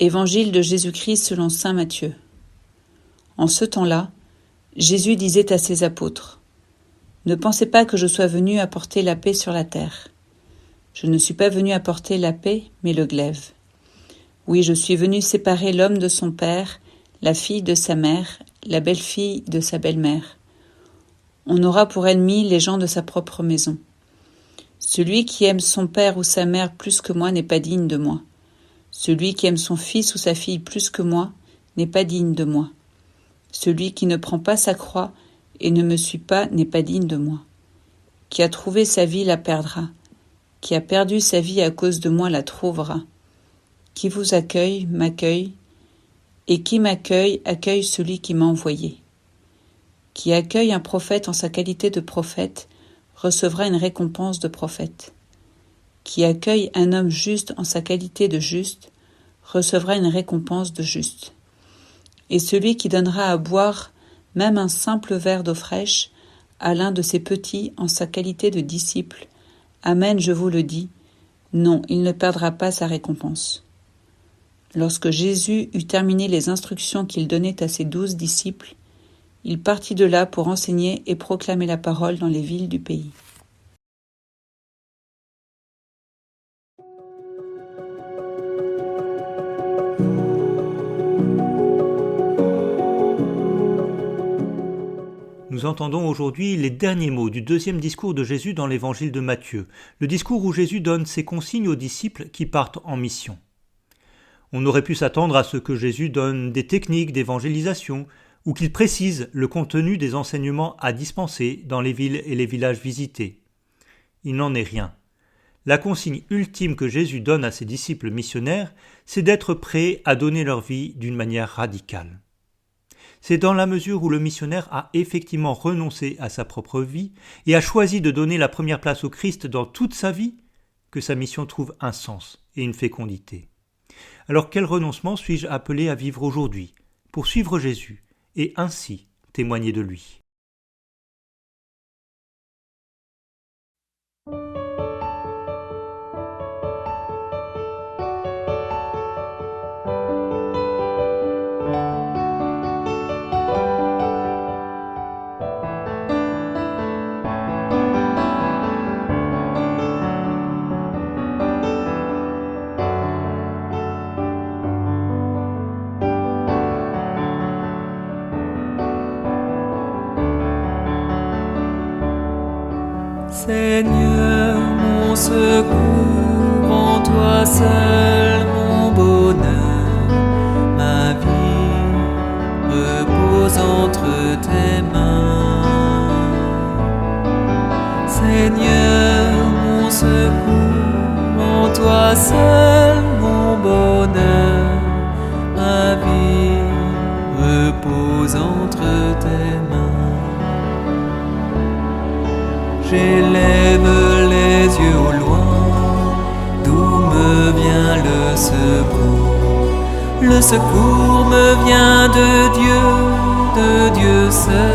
Évangile de Jésus-Christ selon saint Matthieu. En ce temps-là, Jésus disait à ses apôtres : « Ne pensez pas que je sois venu apporter la paix sur la terre. Je ne suis pas venu apporter la paix, mais le glaive. Oui, je suis venu séparer l'homme de son père, la fille de sa mère, la belle-fille de sa belle-mère. On aura pour ennemis les gens de sa propre maison. Celui qui aime son père ou sa mère plus que moi n'est pas digne de moi. Celui qui aime son fils ou sa fille plus que moi n'est pas digne de moi. Celui qui ne prend pas sa croix et ne me suit pas n'est pas digne de moi. Qui a trouvé sa vie la perdra. Qui a perdu sa vie à cause de moi la trouvera. Qui vous accueille, m'accueille, et qui m'accueille, accueille celui qui m'a envoyé. Qui accueille un prophète en sa qualité de prophète, recevra une récompense de prophète. Qui accueille un homme juste en sa qualité de juste, recevra une récompense de juste. Et celui qui donnera à boire même un simple verre d'eau fraîche à l'un de ses petits en sa qualité de disciple, amen, je vous le dis, non, il ne perdra pas sa récompense. Lorsque Jésus eut terminé les instructions qu'il donnait à ses 12 disciples, il partit de là pour enseigner et proclamer la parole dans les villes du pays. Nous entendons aujourd'hui les derniers mots du deuxième discours de Jésus dans l'évangile de Matthieu, le discours où Jésus donne ses consignes aux disciples qui partent en mission. On aurait pu s'attendre à ce que Jésus donne des techniques d'évangélisation ou qu'il précise le contenu des enseignements à dispenser dans les villes et les villages visités. Il n'en est rien. La consigne ultime que Jésus donne à ses disciples missionnaires, c'est d'être prêts à donner leur vie d'une manière radicale. C'est dans la mesure où le missionnaire a effectivement renoncé à sa propre vie et a choisi de donner la première place au Christ dans toute sa vie que sa mission trouve un sens et une fécondité. Alors quel renoncement suis-je appelé à vivre aujourd'hui pour suivre Jésus et ainsi témoigner de lui ? Seigneur, mon secours, en toi seul mon bonheur, ma vie repose entre tes mains. Seigneur, mon secours, en toi seul mon bonheur, ma vie repose entre tes mains. J'élève les yeux au loin, d'où me vient le secours. Le secours me vient de Dieu seul.